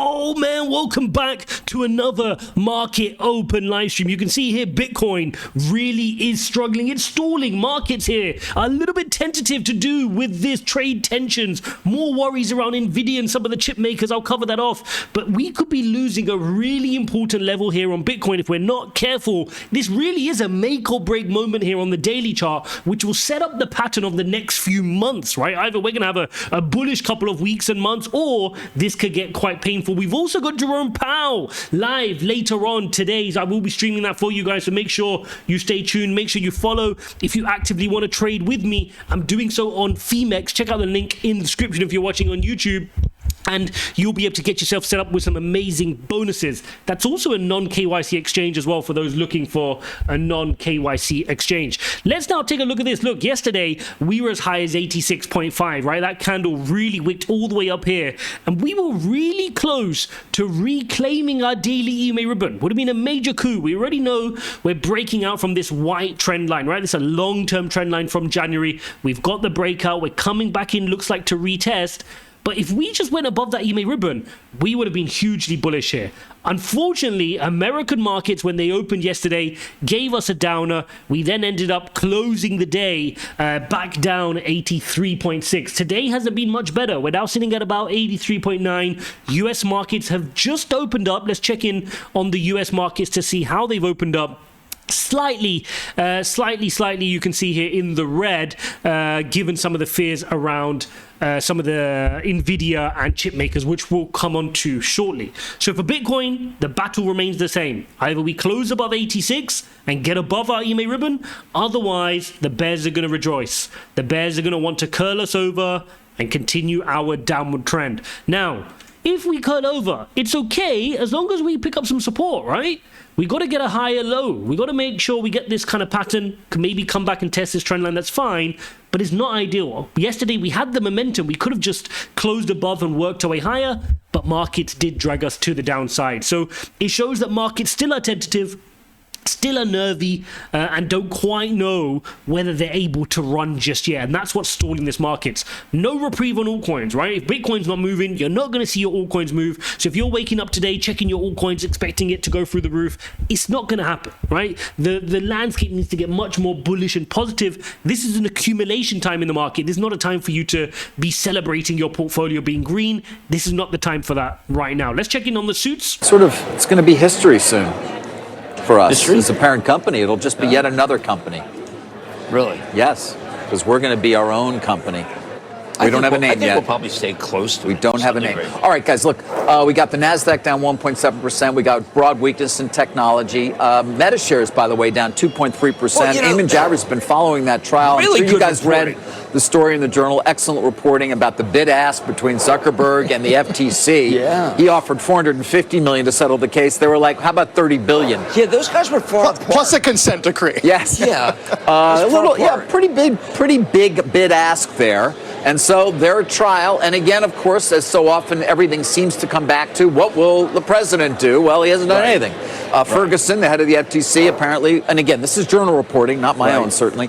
Oh man, welcome back to another market open live stream. You can see here Bitcoin really is struggling. It's stalling. Markets here are a little bit tentative to do with this trade tensions. More worries around Nvidia and some of the chip makers. I'll cover that off. But we could be losing a really important level here on Bitcoin if we're not careful. This really is a make or break moment here on the daily chart, which will set up the pattern of the next few months, right? Either we're going to have a bullish couple of weeks and months, or this could get quite painful. We've also got Jerome Powell live later on today. So I will be streaming that for you guys, so make sure you stay tuned. Make sure you follow if you actively want to trade with me. I'm doing so on Femex. Check out the link in the description if you're watching on YouTube, and you'll be able to get yourself set up with some amazing bonuses. That's also a non-KYC exchange as well for those looking for a non-KYC exchange. Let's now take a look at this. Look, yesterday we were as high as 86.5, right? That candle really wicked all the way up here, and we were really close to reclaiming our daily EMA ribbon. Would have been a major coup. We already know we're breaking out from this white trend line, right? This is a long-term trend line from January. We've got the breakout. We're coming back in, looks like, to retest. But if we just went above that EMA ribbon, we would have been hugely bullish here. Unfortunately, American markets, when they opened yesterday, gave us a downer. We then ended up closing the day back down 83.6. Today hasn't been much better. We're now sitting at about 83.9. US markets have just opened up. Let's check in on the US markets to see how they've opened up. Slightly, you can see here in the red, given some of the fears around some of the Nvidia and chip makers, which we'll come on to shortly. So for Bitcoin, the battle remains the same. Either we close above 86 and get above our EMA ribbon, otherwise the bears are going to rejoice. The bears are going to want to curl us over and continue our downward trend. Now, if we curl over, it's okay as long as we pick up some support, right? We got to get a higher low. We got to make sure we get this kind of pattern, can maybe come back and test this trend line. That's fine, but it's not ideal. Yesterday we had the momentum. We could have just closed above and worked our way higher, but markets did drag us to the downside. So it shows that markets still are tentative, still are nervy, and don't quite know whether they're able to run just yet. And that's what's stalling this markets. No reprieve on altcoins, right? If Bitcoin's not moving, you're not going to see your altcoins move. So if you're waking up today, checking your altcoins, expecting it to go through the roof, it's not going to happen, right? The landscape needs to get much more bullish and positive. This is an accumulation time in the market. This is not a time for you to be celebrating your portfolio being green. This is not the time for that right now. Let's check in on the suits. It's going to be history soon. For us as a parent company, it'll just be yet another company. Really? Yes, because we're going to be our own company. We don't have a name yet. We'll probably stay close to it. We don't have a name. All right, guys, look, we got the NASDAQ down 1.7%. We got broad weakness in technology. Meta shares, by the way, down 2.3%. Well, Eamon Javers has been following that trial. Really I'm sure you guys reporting. read the story in the Journal. Excellent reporting about the bid-ask between Zuckerberg and the FTC. Yeah. He offered $450 million to settle the case. They were like, how about $30 billion? Yeah, those guys were far apart. Plus a consent decree. Yes. Yeah. Pretty big bid-ask there. And so they're at trial. And again, of course, as so often, everything seems to come back to what will the president do? Well, he hasn't done anything. Ferguson, the head of the FTC, apparently, and again, this is Journal reporting, not my own, certainly,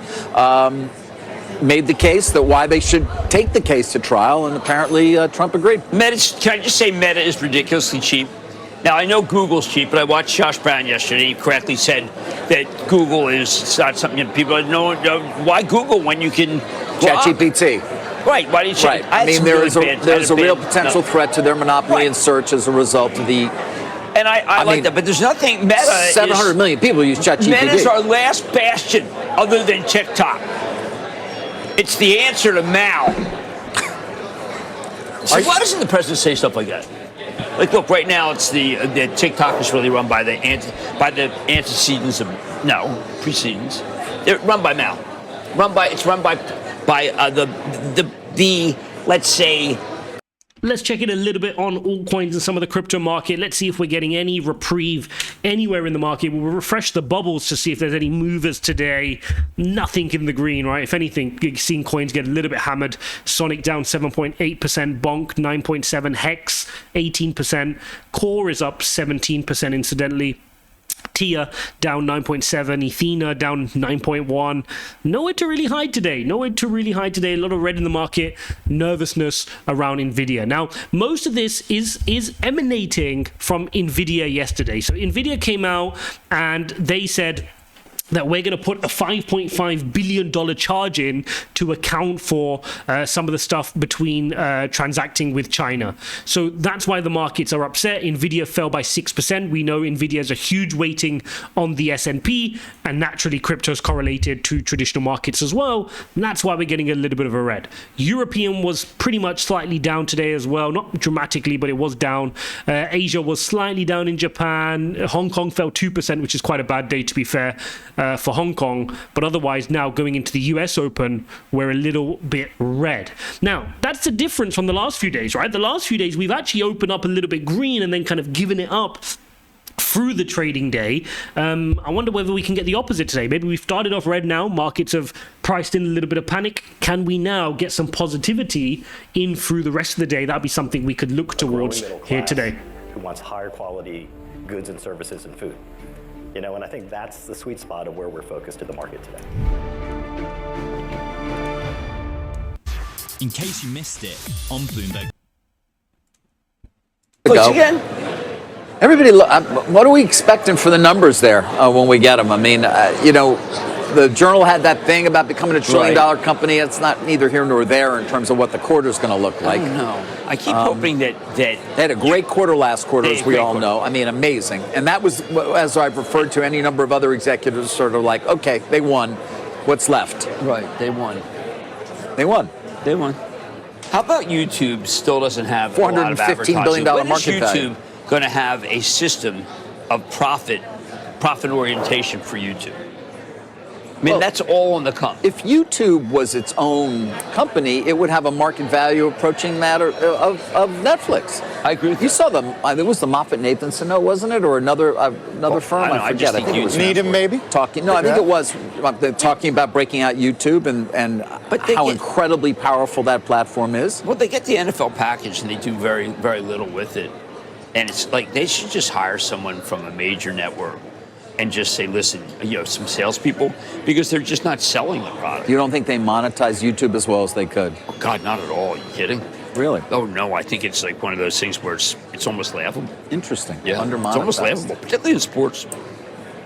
made the case that why they should take the case to trial. And apparently Trump agreed. Can I just say Meta is ridiculously cheap? Now, I know Google's cheap, but I watched Josh Brown yesterday. He correctly said that Google is not something that people know. Why Google when you can ChatGPT. Right. Why do you change? I mean, there's a real potential threat to their monopoly in search as a result of the. And I like that, but there's nothing. Meta 700 million people use ChatGPT. Meta is our last bastion, other than TikTok. It's the answer to Mao. So why doesn't the president say stuff like that? Like, look, right now it's the TikTok is really run by the antecedents of precedents. They're run by Mao. It's run by the let's say. Let's check in a little bit on altcoins and some of the crypto market. Let's see if we're getting any reprieve anywhere in the market. We'll refresh the bubbles to see if there's any movers today. Nothing in the green, right? If anything, you've seen coins get a little bit hammered. Sonic down 7.8%, Bonk 9.7%, Hex 18%, Core is up 17% incidentally. TIA down 9.7, Ethena down 9.1. Nowhere to really hide today. A lot of red in the market, nervousness around Nvidia. Now, most of this is emanating from Nvidia yesterday. So Nvidia came out and they said that we're going to put a $5.5 billion charge in to account for some of the stuff between transacting with China. So that's why the markets are upset. Nvidia fell by 6%. We know Nvidia has a huge weighting on the S&P, and naturally crypto is correlated to traditional markets as well. And that's why we're getting a little bit of a red. European was pretty much slightly down today as well. Not dramatically, but it was down. Asia was slightly down in Japan. Hong Kong fell 2%, which is quite a bad day, to be fair, for Hong Kong, but otherwise now going into the US Open, we're a little bit red. Now, that's the difference from the last few days, right? The last few days, we've actually opened up a little bit green and then kind of given it up through the trading day. I wonder whether we can get the opposite today. Maybe we've started off red now. Markets have priced in a little bit of panic. Can we now get some positivity in through the rest of the day? That'd be something we could look towards here today. Who wants higher quality goods and services and food. You know, and I think that's the sweet spot of where we're focused in the market today. In case you missed it, on Bloomberg. Go. Everybody, what are we expecting for the numbers there when we get them? I mean, you know, the Journal had that thing about becoming a $1 trillion company. It's not neither here nor there in terms of what the quarter's going to look like. No, I keep hoping that they had a great quarter last quarter, as we all know. I mean, amazing. And that was, as I've referred to any number of other executives, sort of like, okay, they won. What's left? Right, they won. They won. They won. How about YouTube still doesn't have a lot of $415 billion market value? When is YouTube going to have a system of profit orientation for YouTube? I mean, that's all on the come. If YouTube was its own company, it would have a market value approaching that of Netflix. I agree with you. You saw them. It was the Moffett-Nathanson, no, wasn't it? Or another firm? I forget. I think it was Needham, maybe? No, I think it was talking about breaking out YouTube and how incredibly powerful that platform is. Well, they get the NFL package and they do very, very little with it. And it's like they should just hire someone from a major network and just say, listen, you know, some salespeople, because they're just not selling the product. You don't think they monetize YouTube as well as they could? Oh, God, not at all. Are you kidding? Really? Oh, no, I think it's like one of those things where it's almost laughable. Interesting. Yeah, Under-monetized. it's almost laughable, particularly in sports.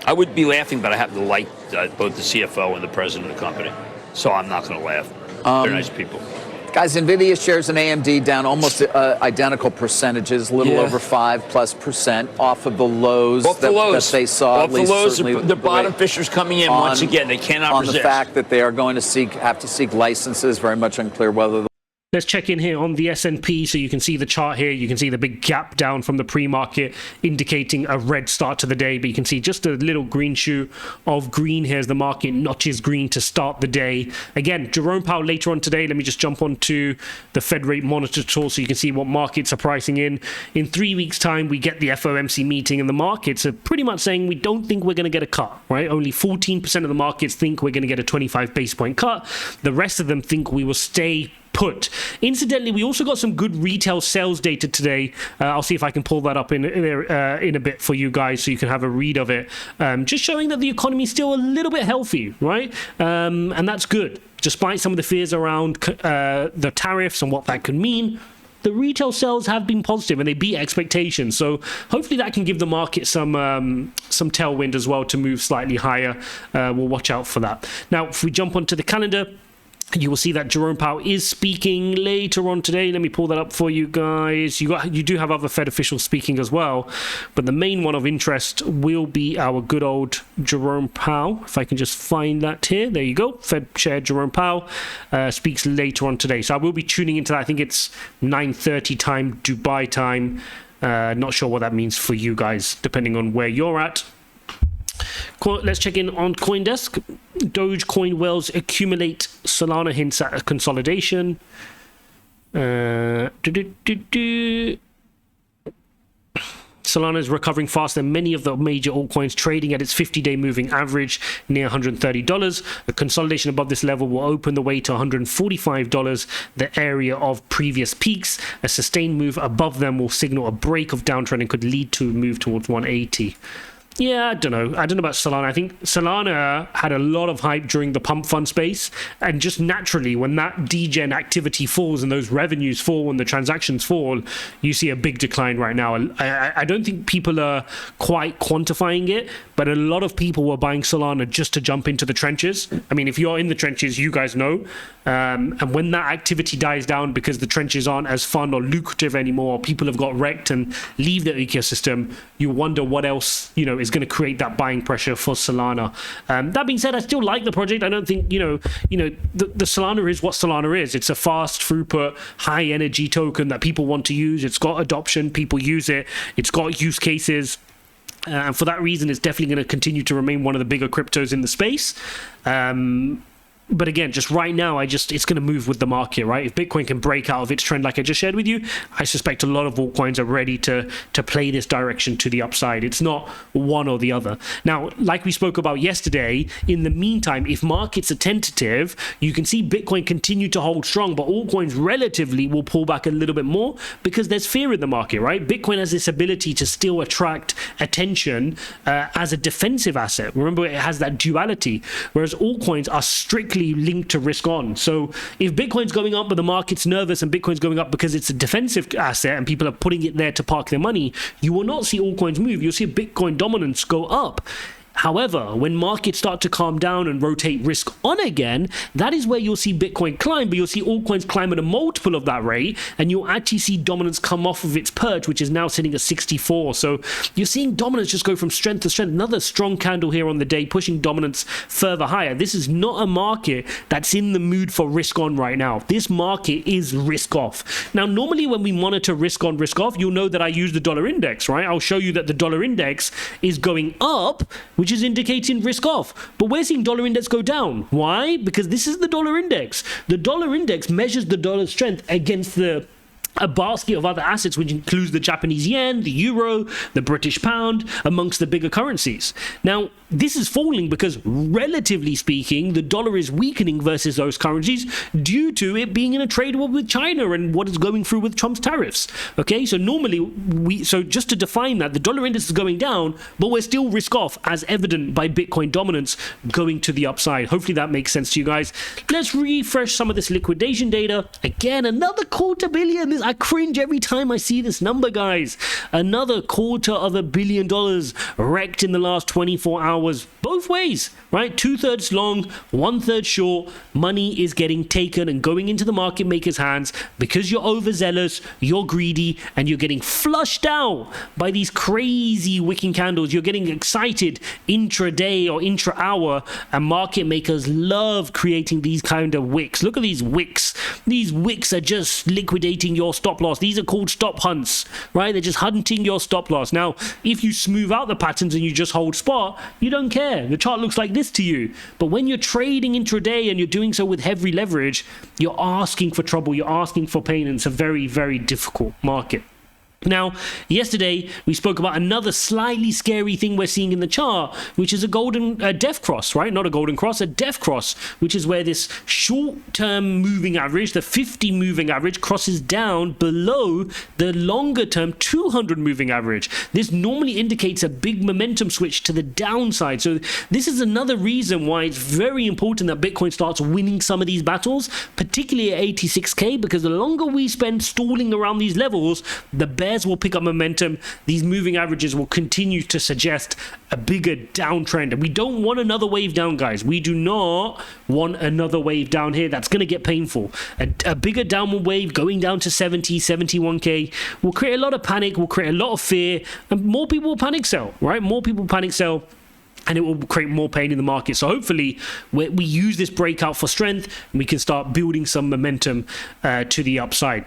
I would be laughing, but I happen to like both the CFO and the president of the company, so I'm not going to laugh. They're nice people. Guys, Nvidia shares and AMD down almost identical percentages, a little over 5+% off of the lows that they saw. Off the lows, the bottom fishers coming in once again. They cannot resist. On the fact that they are going to have to seek licenses, very much unclear whether. Let's check in here on the S&P so you can see the chart here. You can see the big gap down from the pre-market indicating a red start to the day, but you can see just a little green shoot of green here as the market notches green to start the day. Again, Jerome Powell later on today. Let me just jump onto the Fed rate monitor tool so you can see what markets are pricing in. In 3 weeks' time, we get the FOMC meeting and the markets are pretty much saying we don't think we're going to get a cut, right? Only 14% of the markets think we're going to get a 25 base point cut. The rest of them think we will stay put. Incidentally, we also got some good retail sales data today. I'll see if I can pull that up in a bit for you guys so you can have a read of it. Just showing that the economy is still a little bit healthy, right? And that's good. Despite some of the fears around the tariffs and what that could mean, the retail sales have been positive and they beat expectations. So hopefully that can give the market some tailwind as well to move slightly higher. We'll watch out for that. Now, if we jump onto the calendar, you will see that Jerome Powell is speaking later on today. Let me pull that up for you guys. You do have other Fed officials speaking as well, but the main one of interest will be our good old Jerome Powell. If I can just find that here. There you go. Fed Chair Jerome Powell speaks later on today. So I will be tuning into that. I think it's 9:30 time, Dubai time. Not sure what that means for you guys, depending on where you're at. Let's check in on CoinDesk. Dogecoin wells accumulate. Solana hints at a consolidation. Solana is recovering faster than many of the major altcoins, trading at its 50-day moving average near $130. A consolidation above this level will open the way to $145, the area of previous peaks. A sustained move above them will signal a break of downtrend and could lead to a move towards 180. Yeah, I don't know about Solana. I think Solana had a lot of hype during the pump fund space, and just naturally, when that degen activity falls and those revenues fall and the transactions fall, you see a big decline right now. I don't think people are quite quantifying it, but a lot of people were buying Solana just to jump into the trenches. I mean, if you're in the trenches, you guys know. And when that activity dies down because the trenches aren't as fun or lucrative anymore, people have got wrecked and leave the ecosystem, you wonder what else, is going to create that buying pressure for Solana. That being said, I still like the project. I don't think, the Solana is what Solana is. It's a fast throughput, high energy token that people want to use. It's got adoption. People use it. It's got use cases. And for that reason, it's definitely going to continue to remain one of the bigger cryptos in the space. But again, just right now, it's going to move with the market, right? If Bitcoin can break out of its trend like I just shared with you, I suspect a lot of altcoins are ready to play this direction to the upside. It's not one or the other. Now, like we spoke about yesterday, in the meantime, if markets are tentative, you can see Bitcoin continue to hold strong, but altcoins relatively will pull back a little bit more because there's fear in the market, right? Bitcoin has this ability to still attract attention as a defensive asset. Remember, it has that duality, whereas altcoins are strictly linked to risk on. So if Bitcoin's going up but the market's nervous and Bitcoin's going up because it's a defensive asset and people are putting it there to park their money, you will not see altcoins move. You'll see Bitcoin dominance go up. However, when markets start to calm down and rotate risk on again, that is where you'll see Bitcoin climb, but you'll see altcoins climb at a multiple of that rate, and you'll actually see dominance come off of its perch, which is now sitting at 64. So you're seeing dominance just go from strength to strength. Another strong candle here on the day, pushing dominance further higher. This is not a market that's in the mood for risk on right now. This market is risk off. Now, normally when we monitor risk on, risk off, you'll know that I use the dollar index, right? I'll show you that the dollar index is going up, which is indicating risk off. But we're seeing dollar index go down. Why? Because this is the dollar index. The dollar index measures the dollar strength against a basket of other assets, which includes the Japanese yen, the euro, the British pound, amongst the bigger currencies. Now, this is falling because, relatively speaking, the dollar is weakening versus those currencies due to it being in a trade war with China and what is going through with Trump's tariffs. Okay, so normally, so just to define that, the dollar index is going down, but we're still risk off, as evident by Bitcoin dominance going to the upside. Hopefully that makes sense to you guys. Let's refresh some of this liquidation data. Again, another $250 million. I cringe every time I see this number, guys. Another $250 million wrecked in the last 24 hours, both ways, right? 2/3 long, 1/3 short. Money is getting taken and going into the market makers' hands because you're overzealous, you're greedy, and you're getting flushed out by these crazy wicking candles. You're getting excited intraday or intra-hour, and market makers love creating these kind of wicks. Look at these wicks. These wicks are just liquidating your stop loss. These are called stop hunts, right? They're just hunting your stop loss. Now, if you smooth out the patterns and you just hold spot, you don't care. The chart looks like this to you. But when you're trading intraday and you're doing so with heavy leverage, you're asking for trouble, you're asking for pain, and it's a very, very difficult market. Now, yesterday, we spoke about another slightly scary thing we're seeing in the chart, which is a death cross, right? Not a golden cross, a death cross, which is where this short-term moving average, the 50 moving average, crosses down below the longer-term 200 moving average. This normally indicates a big momentum switch to the downside. So this is another reason why it's very important that Bitcoin starts winning some of these battles, particularly at 86K, because the longer we spend stalling around these levels, the bears will pick up momentum. These moving averages will continue to suggest a bigger downtrend. And we don't want another wave down, guys. We do not want another wave down here. That's going to get painful. A bigger downward wave going down to 70, 71K will create a lot of panic, will create a lot of fear, and more people will panic sell, right? More people panic sell, and it will create more pain in the market. So hopefully we use this breakout for strength and we can start building some momentum to the upside.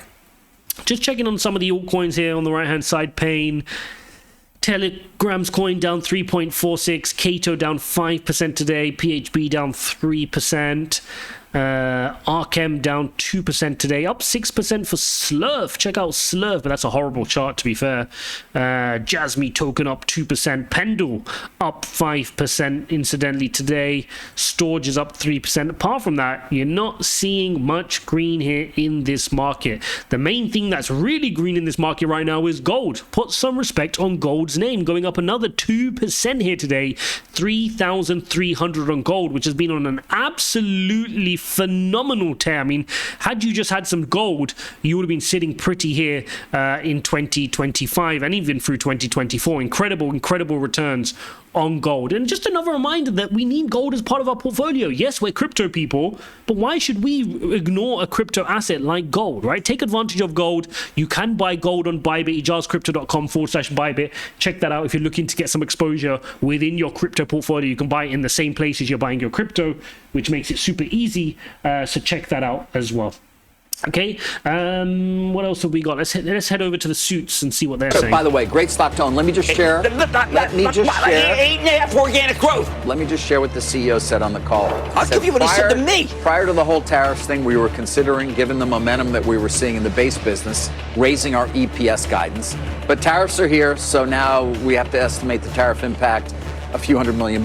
Just checking on some of the altcoins here on the right-hand side. Pain, Telegram's coin down 3.46, Cato down 5% today, PHB down 3%. Archem down 2% today, up 6% for Slurf. Check out Slurf, but that's a horrible chart to be fair. Jasmy token up 2%. Pendle up 5% incidentally today. Storage is up 3%. Apart from that, you're not seeing much green here in this market. The main thing that's really green in this market right now is gold. Put some respect on gold's name, going up up another 2% here today, 3,300 on gold, which has been on an absolutely phenomenal tear. I mean, had you just had some gold, you would have been sitting pretty here in 2025 and even through 2024. Incredible returns on gold. And just another reminder that we need gold as part of our portfolio. Yes, we're crypto people, but why should we ignore a crypto asset like gold, right? Take advantage of gold. You can buy gold on Bybit, ijazcrypto.com/Bybit. Check that out if you're looking to get some exposure within your crypto portfolio. You can buy it in the same places you're buying your crypto, which makes it super easy. So check that out as well. Okay, what else have we got? Let's head over to the suits and see what they're saying. By the way, great stock tone. Let me just share. Let me just share. 8.5 organic growth. Let me just share what the CEO said on the call. I'll give you what he said to me. Prior to the whole tariffs thing, we were considering, given the momentum that we were seeing in the base business, raising our EPS guidance. But tariffs are here, so now we have to estimate the tariff impact a few $100 million.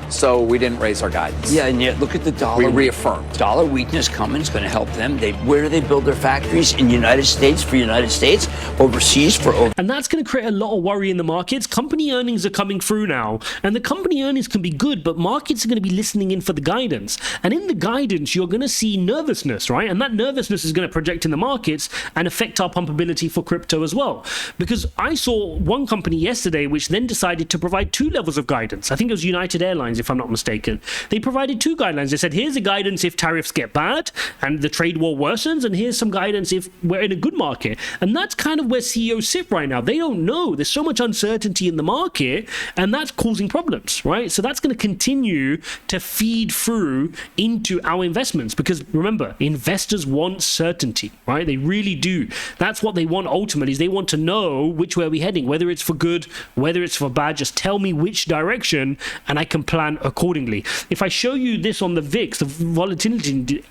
So we didn't raise our guidance. Yeah, and yet look at the dollar. We reaffirmed. Dollar weakness coming is going to help them. Where do they build their factories? In the United States for United States, overseas for over. And that's going to create a lot of worry in the markets. Company earnings are coming through now, and the company earnings can be good, but markets are going to be listening in for the guidance. And in the guidance, you're going to see nervousness, right? And that nervousness is going to project in the markets and affect our pumpability for crypto as well. Because I saw one company yesterday which then decided to provide 2 levels of guidance. I think it was United Airlines, if I'm not mistaken. They provided 2 guidelines. They said, here's a guidance if tariffs get bad and the trade war worsens, and here's some guidance if we're in a good market. And that's kind of where CEOs sit right now. They don't know. There's so much uncertainty in the market, and that's causing problems, right? So that's going to continue to feed through into our investments, because remember, investors want certainty, right? They really do. That's what they want ultimately, is they want to know which way we're heading, whether it's for good, whether it's for bad. Just tell me which direction and I can plan accordingly. If I show you this on the VIX, the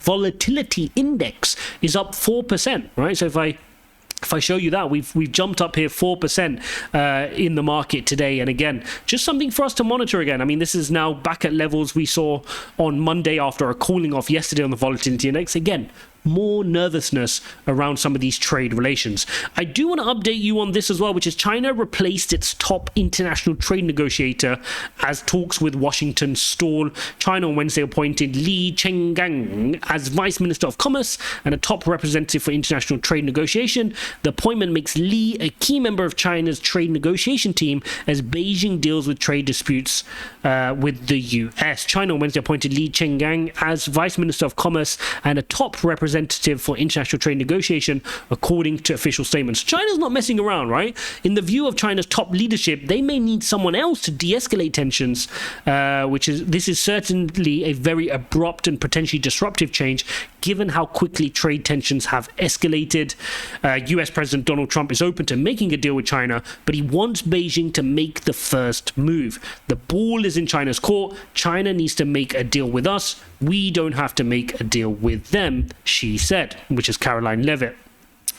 volatility index is up 4%, right? So if I show you that, we've jumped up here 4% in the market today. And again, just something for us to monitor again. I mean, this is now back at levels we saw on Monday after a cooling off yesterday on the volatility index. Again, more nervousness around some of these trade relations. I do want to update you on this as well, which is China replaced its top international trade negotiator as talks with Washington stall. China on Wednesday appointed Li Chenggang as Vice Minister of Commerce and a top representative for international trade negotiation. The appointment makes Li a key member of China's trade negotiation team as Beijing deals with trade disputes with the US. China on Wednesday appointed Li Chenggang as Vice Minister of Commerce and a top representative for international trade negotiation, according to official statements. China's not messing around, right? In the view of China's top leadership, they may need someone else to de-escalate tensions, this is certainly a very abrupt and potentially disruptive change, given how quickly trade tensions have escalated. US President Donald Trump is open to making a deal with China, but he wants Beijing to make the first move. The ball is in China's court. China needs to make a deal with us. We don't have to make a deal with them, she said, which is Caroline Leavitt,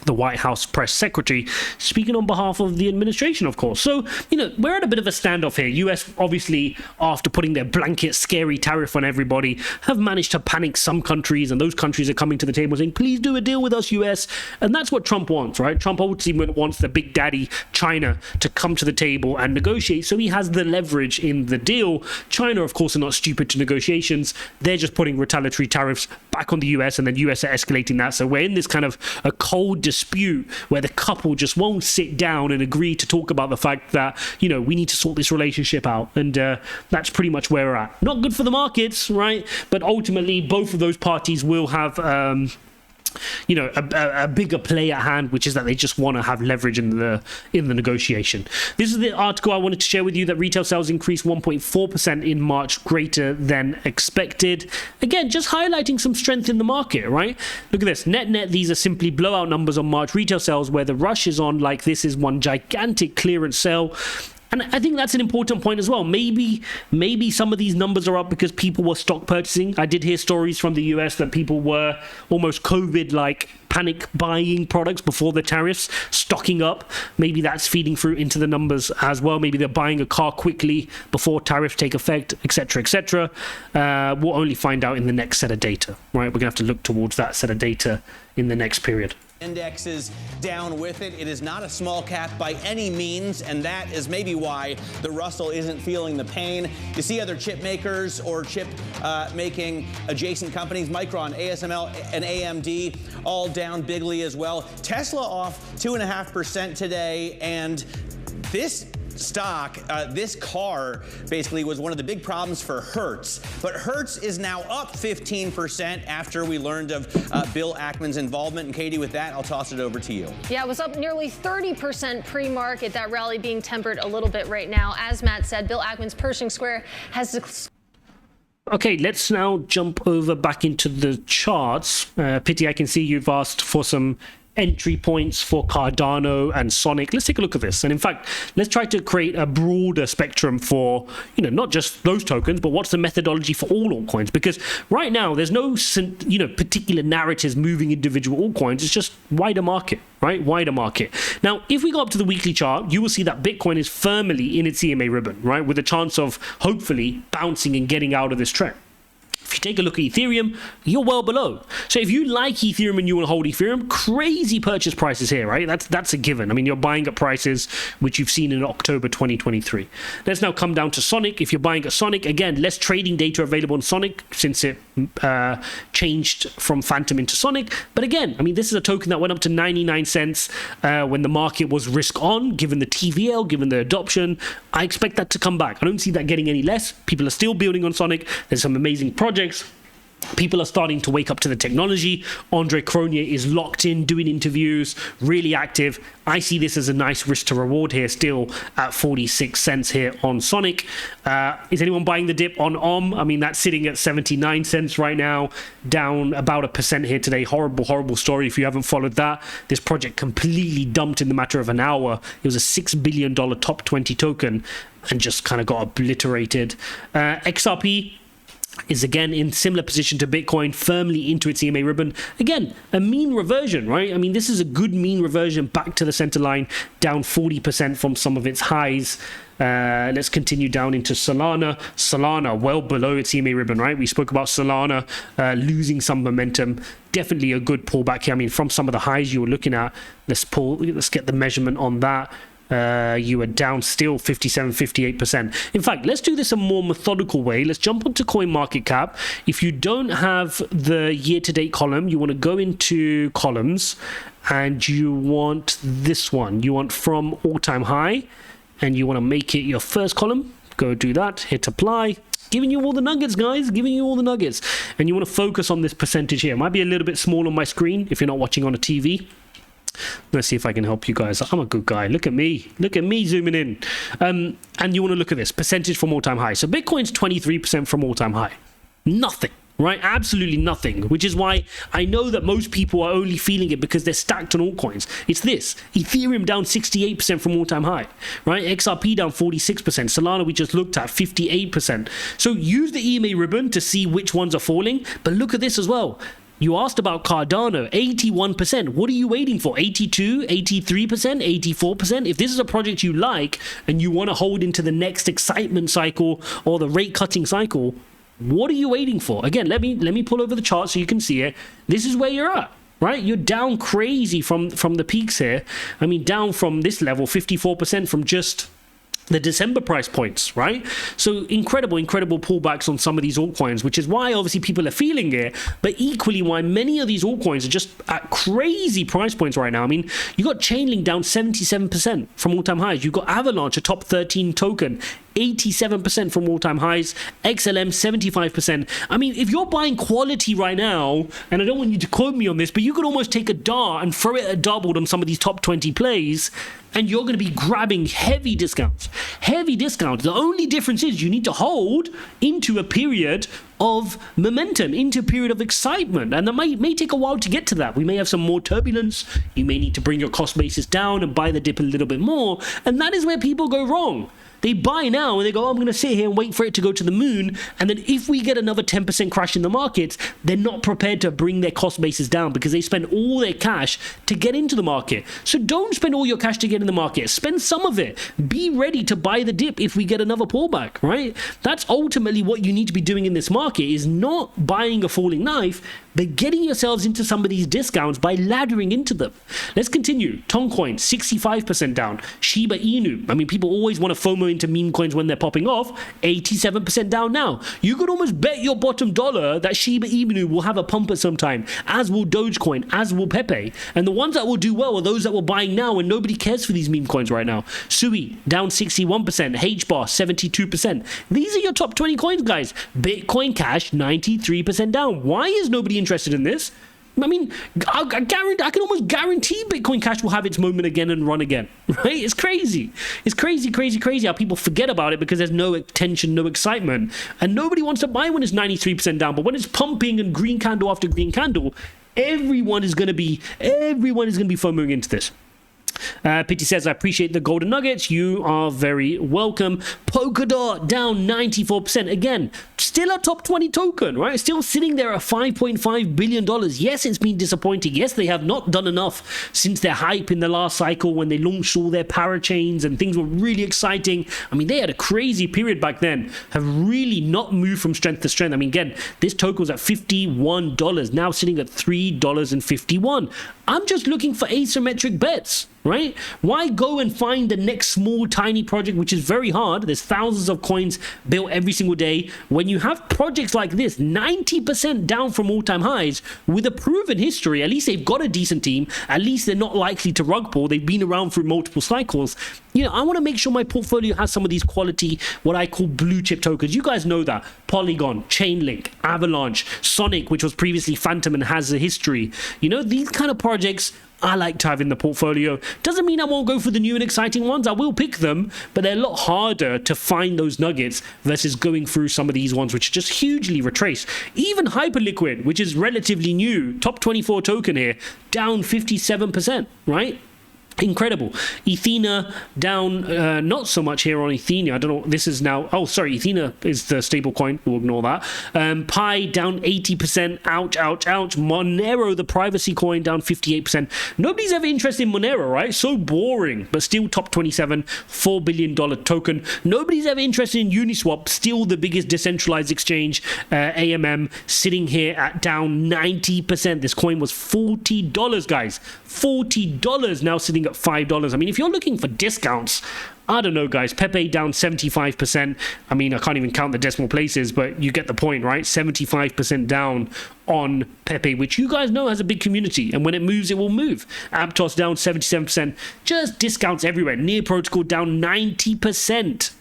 the White House press secretary, speaking on behalf of the administration, of course. So, we're at a bit of a standoff here. US, obviously, after putting their blanket scary tariff on everybody, have managed to panic some countries, and those countries are coming to the table saying, please do a deal with us, US. And that's what Trump wants, right? Trump ultimately wants the big daddy, China, to come to the table and negotiate, so he has the leverage in the deal. China, of course, are not stupid to negotiations. They're just putting retaliatory tariffs back on the US, and then US are escalating that. So we're in this kind of a cold dispute where the couple just won't sit down and agree to talk about the fact that, we need to sort this relationship out. And that's pretty much where we're at. Not good for the markets, right? But ultimately, both of those parties will have a bigger play at hand, which is that they just want to have leverage in the negotiation. This is the article I wanted to share with you, that retail sales increased 1.4% in March, greater than expected. Again, just highlighting some strength in the market, right? Look at this. Net, these are simply blowout numbers on March retail sales, where the rush is on like this is one gigantic clearance sale. And I think that's an important point as well. Maybe some of these numbers are up because people were stock purchasing. I did hear stories from the US that people were almost COVID-like panic buying products before the tariffs, stocking up. Maybe that's feeding through into the numbers as well. Maybe they're buying a car quickly before tariffs take effect, etc., etc. We'll only find out in the next set of data, right? We're going to have to look towards that set of data in the next period. Index is down with it. It is not a small cap by any means, and that is maybe why the Russell isn't feeling the pain. You see other chip makers or chip making adjacent companies, Micron, ASML, and AMD, all down bigly as well. Tesla off 2.5% today, and this stock, this car basically was one of the big problems for Hertz. But Hertz is now up 15% after we learned of Bill Ackman's involvement. And Katie, with that, I'll toss it over to you. Yeah, it was up nearly 30% pre-market. That rally being tempered a little bit right now. As Matt said, Bill Ackman's Pershing Square has... Okay, let's now jump over back into the charts. Pity, I can see you've asked for some entry points for Cardano and Sonic. Let's take a look at this. And in fact, let's try to create a broader spectrum for, not just those tokens, but what's the methodology for all altcoins? Because right now, there's no, particular narratives moving individual altcoins. It's just wider market, right? Wider market. Now, if we go up to the weekly chart, you will see that Bitcoin is firmly in its EMA ribbon, right? With a chance of hopefully bouncing and getting out of this trend. If you take a look at Ethereum, you're well below. So if you like Ethereum and you want to hold Ethereum, crazy purchase prices here, right? That's a given. I mean, you're buying at prices which you've seen in October 2023. Let's now come down to Sonic. If you're buying at Sonic, again, less trading data available on Sonic since it changed from Phantom into Sonic. But again, I mean, this is a token that went up to 99 cents when the market was risk on, given the TVL, given the adoption. I expect that to come back. I don't see that getting any less. People are still building on Sonic. There's some amazing projects. People are starting to wake up to the technology. Andre Cronje is locked in, doing interviews, really active. I see this as a nice risk to reward here, still at 46 cents here on Sonic. Is anyone buying the dip on I mean, that's sitting at 79 cents right now, down about 1% here today. Horrible, horrible story if you haven't followed that. This project completely dumped in the matter of an hour. It was a $6 billion top 20 token and just kind of got obliterated. XRP is again in similar position to Bitcoin, firmly into its EMA ribbon. Again, a mean reversion, right? I mean, this is a good mean reversion back to the center line, down 40% from some of its highs. Let's continue down into Solana. Solana, well below its EMA ribbon, right? We spoke about Solana losing some momentum. Definitely a good pullback here. I mean, from some of the highs you were looking at, let's get the measurement on that. You are down still 58%. In fact, let's do this a more methodical way. Let's jump onto CoinMarketCap. If you don't have the year-to-date column, you want to go into columns and you want this one. You want from all-time high and you want to make it your first column. Go do that, hit apply. Giving you all the nuggets, guys, giving you all the nuggets. And you want to focus on this percentage here. It might be a little bit small on my screen if you're not watching on a TV. Let's see if I can help you guys. I'm a good guy. Look at me zooming in. And you want to look at this percentage from all-time high. So Bitcoin's 23% from all-time high. Nothing, right? Absolutely nothing, which is why I know that most people are only feeling it because they're stacked on altcoins. It's this. Ethereum down 68% from all-time high, right? XRP down 46%. Solana, we just looked at 58%. So use the EMA ribbon to see which ones are falling, but look at this as well. You asked about Cardano, 81%. What are you waiting for? 82, 83%, 84%? If this is a project you like and you want to hold into the next excitement cycle or the rate cutting cycle, what are you waiting for? Again, let me pull over the chart so you can see it. This is where you're at, right? You're down crazy from the peaks here. I mean, down from this level, 54% from just the December price points, right? So incredible pullbacks on some of these altcoins, which is why obviously people are feeling it, but equally why many of these altcoins are just at crazy price points right now. I mean, you got Chainlink down 77% from all-time highs. You got Avalanche, a top 13 token, 87% from all-time highs. XLM 75%. I mean, if you're buying quality right now, and I don't want you to quote me on this, but you could almost take a dart and throw it at doubled on some of these top 20 plays, and you're going to be grabbing heavy discounts. The only difference is you need to hold into a period of momentum, into a period of excitement, and that may take a while to get to that. We may have some more turbulence. You may need to bring your cost basis down and buy the dip a little bit more, and that is where people go wrong. They buy now and they go, oh, I'm going to sit here and wait for it to go to the moon. And then if we get another 10% crash in the markets, they're not prepared to bring their cost bases down because they spend all their cash to get into the market. So don't spend all your cash to get in the market. Spend some of it. Be ready to buy the dip if we get another pullback, right? That's ultimately what you need to be doing in this market, is not buying a falling knife. but getting yourselves into some of these discounts by laddering into them. Let's continue. Toncoin, 65% down. Shiba Inu, I mean, people always want to FOMO into meme coins when they're popping off, 87% down now. You could almost bet your bottom dollar that Shiba Inu will have a pump at some time, as will Dogecoin, as will Pepe. And the ones that will do well are those that we're buying now, and nobody cares for these meme coins right now. Sui, down 61%. HBAR, 72%. These are your top 20 coins, guys. Bitcoin Cash, 93% down. Why is nobody interested in this? I mean, I can almost guarantee Bitcoin Cash will have its moment again and run again, right? It's crazy. It's crazy how people forget about it because there's no attention, no excitement. And nobody wants to buy when it's 93% down. But when it's pumping and green candle after green candle, everyone is going to be FOMOing into this. Pity says, I appreciate the golden nuggets. You are very welcome. Polkadot down 94%. Again, still a top 20 token, right? Still sitting there at $5.5 billion. Yes, it's been disappointing. Yes, they have not done enough since their hype in the last cycle when they launched all their parachains and things were really exciting. I mean, they had a crazy period back then. Have really not moved from strength to strength. I mean, again, this token was at $51, now sitting at $3.51. I'm just looking for asymmetric bets, right? Why go and find the next small, tiny project, which is very hard? There's thousands of coins built every single day. When you have projects like this, 90% down from all-time highs, with a proven history, at least they've got a decent team. At least they're not likely to rug pull. They've been around through multiple cycles. You know, I want to make sure my portfolio has some of these quality, what I call blue chip tokens. You guys know that. Polygon, Chainlink, Avalanche, Sonic, which was previously Phantom and has a history. You know, these kind of projects I like to have in the portfolio. Doesn't mean I won't go for the new and exciting ones. I will pick them, but they're a lot harder to find those nuggets versus going through some of these ones which are just hugely retraced. Even Hyperliquid, which is relatively new, top 24 token here, down 57%, right? Incredible. Ethena down, not so much here on Ethena. I don't know. This is now, oh, sorry. Ethena is the stable coin. We'll ignore that. Pi down 80%. Ouch, ouch, ouch. Monero, the privacy coin, down 58%. Nobody's ever interested in Monero, right? So boring, but still top 27, $4 billion token. Nobody's ever interested in Uniswap, still the biggest decentralized exchange, AMM, sitting here at down 90%. This coin was $40, guys. $40, now sitting at $5. I mean, if you're looking for discounts, I don't know, guys. Pepe down 75%. I mean, I can't even count the decimal places, but you get the point, right? 75% down on Pepe, which you guys know has a big community, and when it moves, it will move. Aptos down 77%. Just discounts everywhere. Near Protocol down 90%.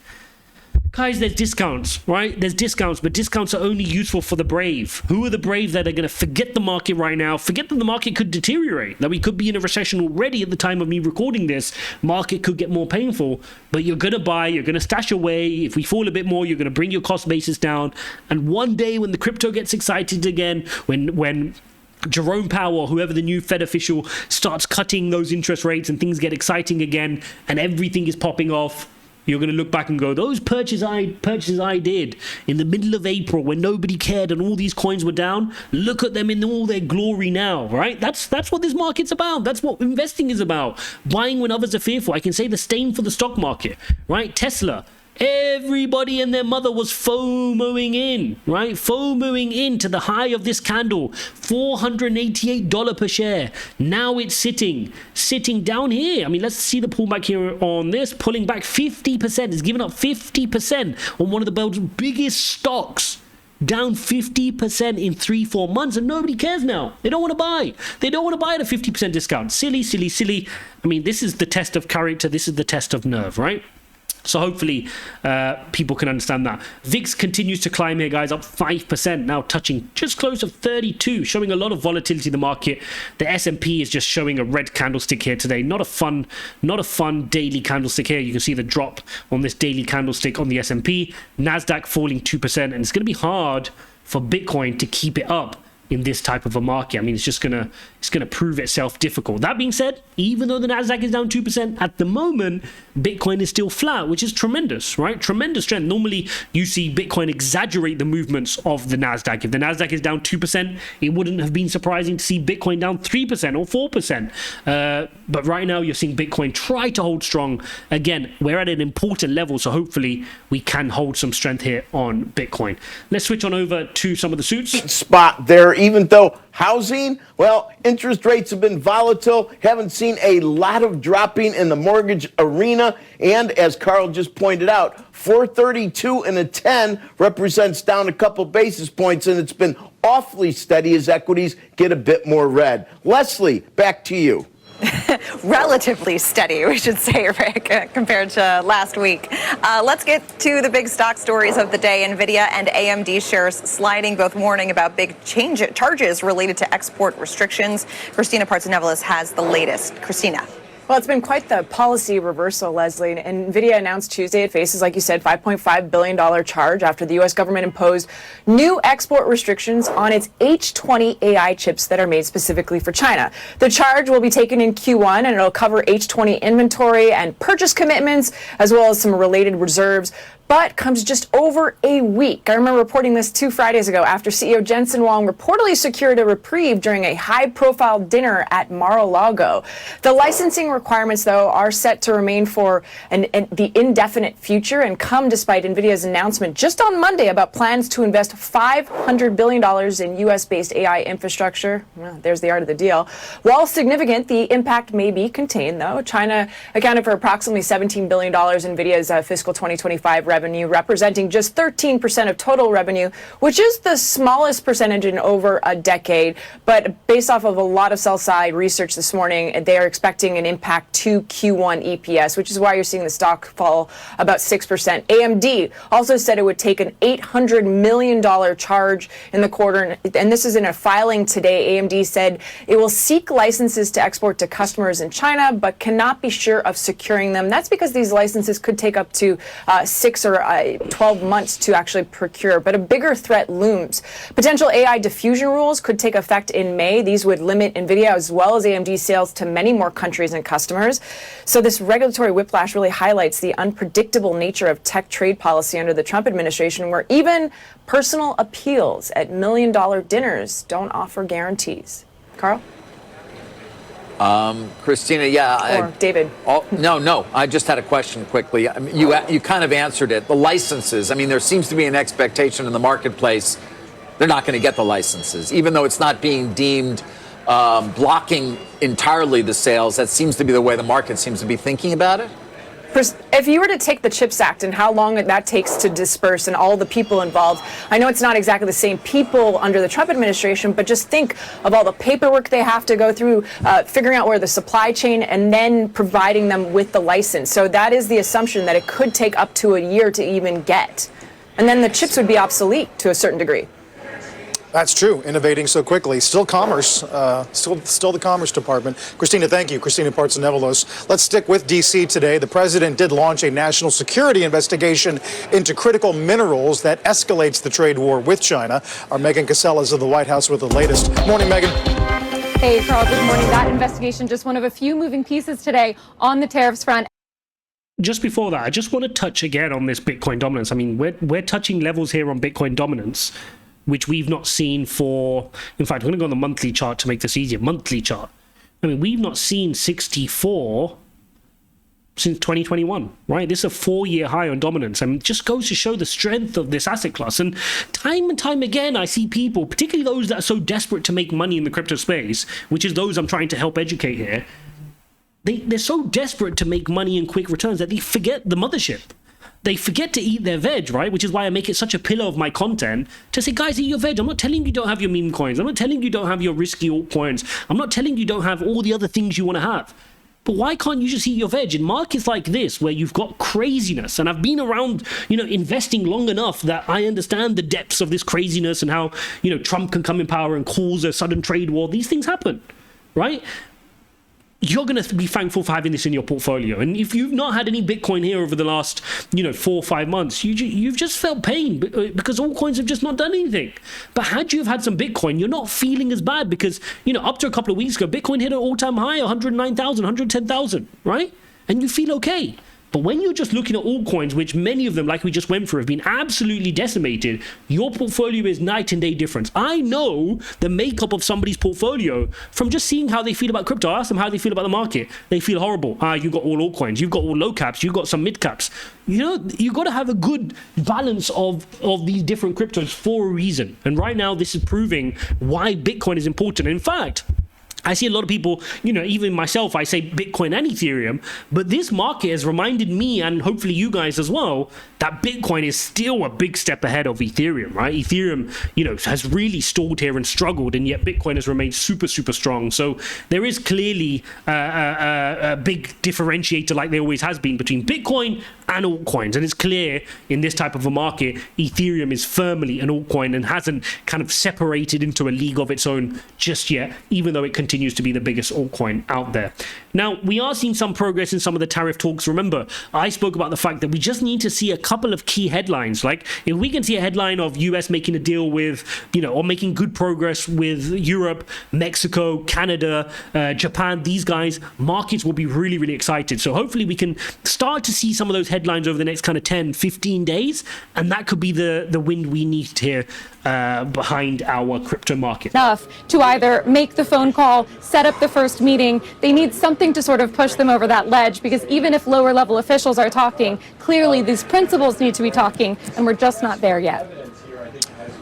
Guys, there's discounts, right? There's discounts, but discounts are only useful for the brave. Who are the brave that are going to forget the market right now? Forget that the market could deteriorate, that we could be in a recession already at the time of me recording this. Market could get more painful, but you're going to buy, you're going to stash away. If we fall a bit more, you're going to bring your cost basis down. And one day when the crypto gets excited again, when Jerome Powell or whoever the new Fed official starts cutting those interest rates and things get exciting again and everything is popping off, you're going to look back and go, those purchases I did in the middle of April when nobody cared and all these coins were down, look at them in all their glory now, right? That's what this market's about. That's what investing is about. Buying when others are fearful. I can say the same for the stock market, right? Tesla. Everybody and their mother was FOMOing in, right? FOMOing in to the high of this candle, $488 per share. Now it's sitting down here. I mean, let's see the pullback here on this, pulling back 50%. It's given up 50% on one of the world's biggest stocks. Down 50% in 3-4 months, and nobody cares now. They don't want to buy. They don't want to buy at a 50% discount. Silly, silly, silly. I mean, this is the test of character. This is the test of nerve, right? So hopefully people can understand that. VIX continues to climb here, guys, up 5%, now touching just close to 32, showing a lot of volatility in the market. The S&P is just showing a red candlestick here today. Not a fun daily candlestick here. You can see the drop on this daily candlestick on the S&P. NASDAQ falling 2%, and it's going to be hard for Bitcoin to keep it up in this type of a market. I mean, it's gonna prove itself difficult. That being said, even though the Nasdaq is down 2% at the moment, Bitcoin is still flat, which is tremendous, right? Tremendous strength. Normally, you see Bitcoin exaggerate the movements of the Nasdaq. If the Nasdaq is down 2%, it wouldn't have been surprising to see Bitcoin down 3% or 4%. But right now, you're seeing Bitcoin try to hold strong. Again, we're at an important level, so hopefully we can hold some strength here on Bitcoin. Let's switch on over to some of the suits. Spot there even though housing, well, interest rates have been volatile, haven't seen a lot of dropping in the mortgage arena. And as Carl just pointed out, 432 and a 10 represents down a couple basis points, and it's been awfully steady as equities get a bit more red. Leslie, back to you. Relatively steady, we should say, Rick, compared to last week. Let's get to the big stock stories of the day. Nvidia and AMD shares sliding, both warning about big charges related to export restrictions. Christina Partsinevelos has the latest. Christina. Well, it's been quite the policy reversal, Leslie. Nvidia announced Tuesday it faces, like you said, $5.5 billion charge after the U.S. government imposed new export restrictions on its H20 AI chips that are made specifically for China. The charge will be taken in Q1, and it'll cover H20 inventory and purchase commitments, as well as some related reserves, but comes just over a week. I remember reporting this 2 Fridays ago after CEO Jensen Huang reportedly secured a reprieve during a high-profile dinner at Mar-a-Lago. The licensing requirements, though, are set to remain for the indefinite future and come despite NVIDIA's announcement just on Monday about plans to invest $500 billion in U.S.-based AI infrastructure. Well, there's the art of the deal. While significant, the impact may be contained, though. China accounted for approximately $17 billion in NVIDIA's fiscal 2025 revenue, representing just 13% of total revenue, which is the smallest percentage in over a decade. But based off of a lot of sell-side research this morning, they are expecting an impact to Q1 EPS, which is why you're seeing the stock fall about 6%. AMD also said it would take an $800 million charge in the quarter, and this is in a filing today. AMD said it will seek licenses to export to customers in China, but cannot be sure of securing them. That's because these licenses could take up to 6 or 12 months to actually procure. But a bigger threat looms. Potential AI diffusion rules could take effect in May. These would limit NVIDIA as well as AMD sales to many more countries and customers. So this regulatory whiplash really highlights the unpredictable nature of tech trade policy under the Trump administration, where even personal appeals at million-dollar dinners don't offer guarantees. Carl? Christina, yeah. Or David. No. I just had a question quickly. I mean, you kind of answered it. The licenses. I mean, there seems to be an expectation in the marketplace they're not going to get the licenses, even though it's not being deemed blocking entirely the sales. That seems to be the way the market seems to be thinking about it. If you were to take the CHIPS Act and how long that takes to disperse and all the people involved, I know it's not exactly the same people under the Trump administration, but just think of all the paperwork they have to go through, figuring out where the supply chain, and then providing them with the license. So that is the assumption that it could take up to a year to even get. And then the chips would be obsolete to a certain degree. That's true, innovating so quickly. Still commerce, still the Commerce Department. Christina, thank you. Christina Partsinevelos. Let's stick with D.C. today. The president did launch a national security investigation into critical minerals that escalates the trade war with China. Our Megan Cassell is of the White House with the latest. Morning, Megan. Hey, Carl, good morning. That investigation, just one of a few moving pieces today on the tariffs front. Just before that, I just want to touch again on this Bitcoin dominance. I mean, we're touching levels here on Bitcoin dominance which we've not seen for, in fact, I'm going to go on the monthly chart to make this easier. Monthly chart. I mean, we've not seen 64 since 2021, right? This is a 4-year high on dominance. I mean, it just goes to show the strength of this asset class. And time again, I see people, particularly those that are so desperate to make money in the crypto space, which is those I'm trying to help educate here. They're so desperate to make money and quick returns that they forget the mothership. They forget to eat their veg, right? Which is why I make it such a pillar of my content to say, guys, eat your veg. I'm not telling you don't have your meme coins. I'm not telling you don't have your risky altcoins. I'm not telling you don't have all the other things you want to have. But why can't you just eat your veg? In markets like this, where you've got craziness, and I've been around, investing long enough that I understand the depths of this craziness and how, Trump can come in power and cause a sudden trade war. These things happen, right? You're going to be thankful for having this in your portfolio. And if you've not had any Bitcoin here over the last, 4 or 5 months, you've just felt pain because altcoins have just not done anything. But had you have had some Bitcoin, you're not feeling as bad because, up to a couple of weeks ago, Bitcoin hit an all-time high, 109,000, 110,000, right? And you feel okay. But when you're just looking at altcoins, which many of them, like we just went through, have been absolutely decimated, your portfolio is night and day difference. I know the makeup of somebody's portfolio from just seeing how they feel about crypto. I ask them how they feel about the market. They feel horrible. You've got all altcoins. You've got all low caps. You've got some mid caps. You know, you've got to have a good balance of these different cryptos for a reason. And right now, this is proving why Bitcoin is important. In fact, I see a lot of people, you know, even myself, I say Bitcoin and Ethereum, but this market has reminded me, and hopefully you guys as well, that Bitcoin is still a big step ahead of Ethereum, right? Ethereum, you know, has really stalled here and struggled, and yet Bitcoin has remained super, super strong. So there is clearly a big differentiator, like there always has been, between Bitcoin and altcoins. And it's clear in this type of a market, Ethereum is firmly an altcoin and hasn't kind of separated into a league of its own just yet, even though it continues to be the biggest altcoin out there. Now, we are seeing some progress in some of the tariff talks. Remember, I spoke about the fact that we just need to see a couple of key headlines. Like, if we can see a headline of US making a deal with, you know, or making good progress with Europe, Mexico, Canada, Japan, these guys, markets will be really, really excited. So hopefully we can start to see some of those headlines over the next kind of 10, 15 days. And that could be the wind we need here behind our crypto market. Enough to either make the phone call, set up the first meeting. They need something to sort of push them over that ledge, because even if lower level officials are talking, clearly these principals need to be talking, and we're just not there yet.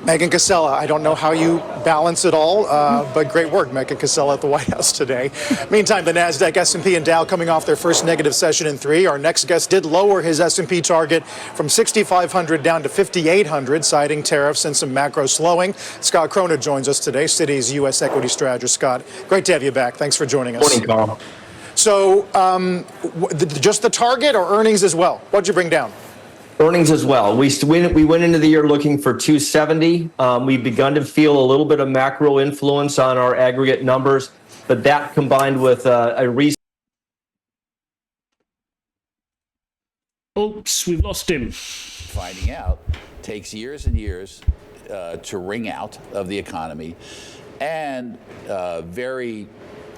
Megan Casella, I don't know how you balance it all, but great work, Megan Casella at the White House today. Meantime, the NASDAQ, S&P, and Dow coming off their first negative session in 3. Our next guest did lower his S&P target from 6,500 down to 5,800, citing tariffs and some macro slowing. Scott Cronin joins us today, Citi's U.S. equity strategist. Scott, great to have you back. Thanks for joining us. Morning, Carl. So, just the target or earnings as well? What'd you bring down? Earnings as well. We went into the year looking for 270. We've begun to feel a little bit of macro influence on our aggregate numbers, but that combined with a recent... Oops, we've lost him. Finding out takes years and years to wring out of the economy, and very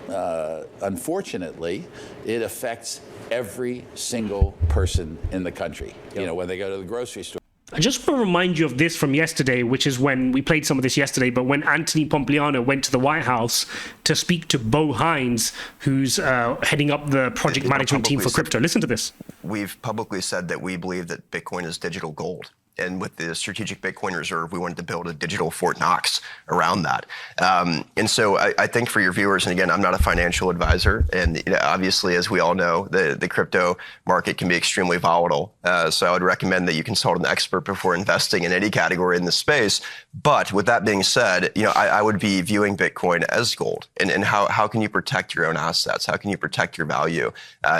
unfortunately, it affects every single person in the country. You know, when they go to the grocery store. I just want to remind you of this from yesterday, which is when we played some of this yesterday, but when Anthony Pompliano went to the White House to speak to Bo Hines, who's heading up the project management team for crypto. Listen to this. We've publicly said that we believe that Bitcoin is digital gold. And with the Strategic Bitcoin Reserve, we wanted to build a digital Fort Knox around that. And so I think for your viewers, and again, I'm not a financial advisor, and you know, obviously, as we all know, the crypto market can be extremely volatile. So I would recommend that you consult an expert before investing in any category in this space. But with that being said, you know, I would be viewing Bitcoin as gold. And how can you protect your own assets? How can you protect your value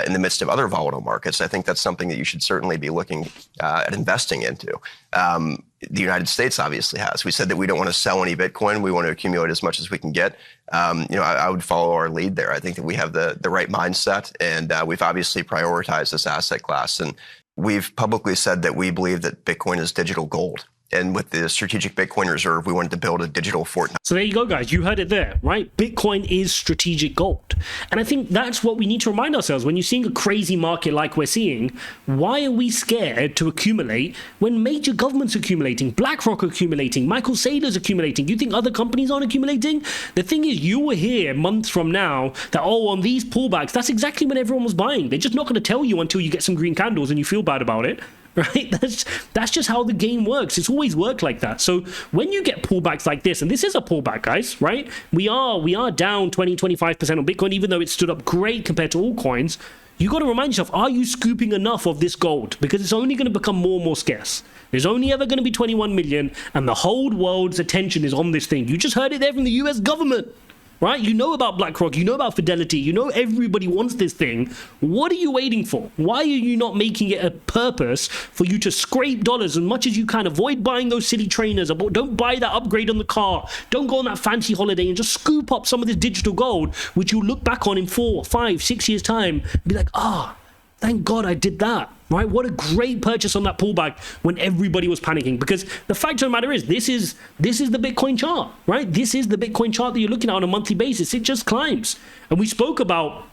in the midst of other volatile markets? I think that's something that you should certainly be looking at investing into. The United States obviously has. We said that we don't want to sell any Bitcoin. We want to accumulate as much as we can get. You know, I would follow our lead there. I think that we have the right mindset, and we've obviously prioritized this asset class. And we've publicly said that we believe that Bitcoin is digital gold. And with the Strategic Bitcoin Reserve, we wanted to build a digital Fort Knox. So there you go, guys. You heard it there, right? Bitcoin is strategic gold. And I think that's what we need to remind ourselves. When you're seeing a crazy market like we're seeing, why are we scared to accumulate when major governments are accumulating? BlackRock accumulating, Michael Saylor's accumulating. You think other companies aren't accumulating? The thing is, you will hear months from now that, oh, on these pullbacks, that's exactly when everyone was buying. They're just not going to tell you until you get some green candles and you feel bad about it. Right? That's just how the game works. It's always worked like that. So when you get pullbacks like this, and this is a pullback, guys, right? We are down 20-25% on Bitcoin, even though it stood up great compared to altcoins. You got to remind yourself, are you scooping enough of this gold? Because it's only going to become more and more scarce. There's only ever going to be 21 million, and the whole world's attention is on this thing. You just heard it there from the US government. Right? You know about BlackRock, you know about Fidelity, you know everybody wants this thing. What are you waiting for? Why are you not making it a purpose for you to scrape dollars as much as you can? Avoid buying those silly trainers. Don't buy that upgrade on the car. Don't go on that fancy holiday and just scoop up some of this digital gold, which you'll look back on in 4, 5, 6 years' time and be like, thank God I did that. Right? What a great purchase on that pullback when everybody was panicking. Because the fact of the matter is, this is the Bitcoin chart, right? This is the Bitcoin chart that you're looking at on a monthly basis. It just climbs. And we spoke about,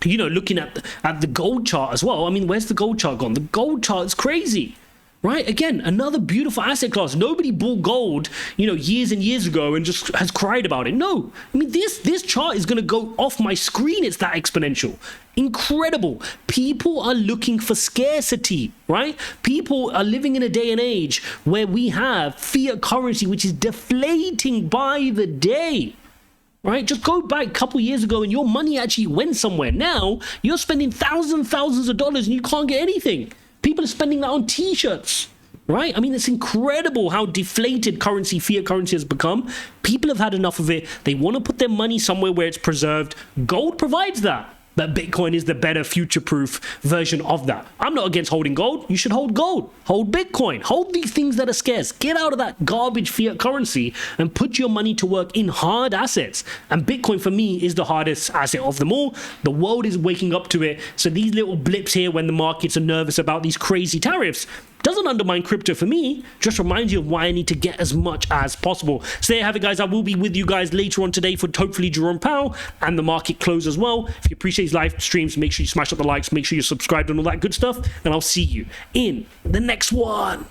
you know, looking at the gold chart as well. I mean, where's the gold chart gone? The gold chart is crazy, right? Again, another beautiful asset class. Nobody bought gold, you know, years and years ago and just has cried about it. No, I mean, this chart is going to go off my screen. It's that exponential. Incredible. People are looking for scarcity, right? People are living in a day and age where we have fiat currency, which is deflating by the day. Right? Just go back a couple years ago and your money actually went somewhere. Now you're spending thousands of dollars and you can't get anything. People are spending that on t-shirts, right? I mean, it's incredible how deflated currency, fiat currency has become. People have had enough of it. They want to put their money somewhere where it's preserved. Gold provides that. But Bitcoin is the better future-proof version of that. I'm not against holding gold. You should hold gold. Hold Bitcoin. Hold these things that are scarce. Get out of that garbage fiat currency and put your money to work in hard assets. And Bitcoin, for me, is the hardest asset of them all. The world is waking up to it. So these little blips here when the markets are nervous about these crazy tariffs doesn't undermine crypto for me, just reminds you of why I need to get as much as possible. So there you have it, guys. I will be with you guys later on today for hopefully Jerome Powell and the market close as well. If you appreciate these live streams, make sure you smash up the likes, make sure you're subscribed and all that good stuff, and I'll see you in the next one.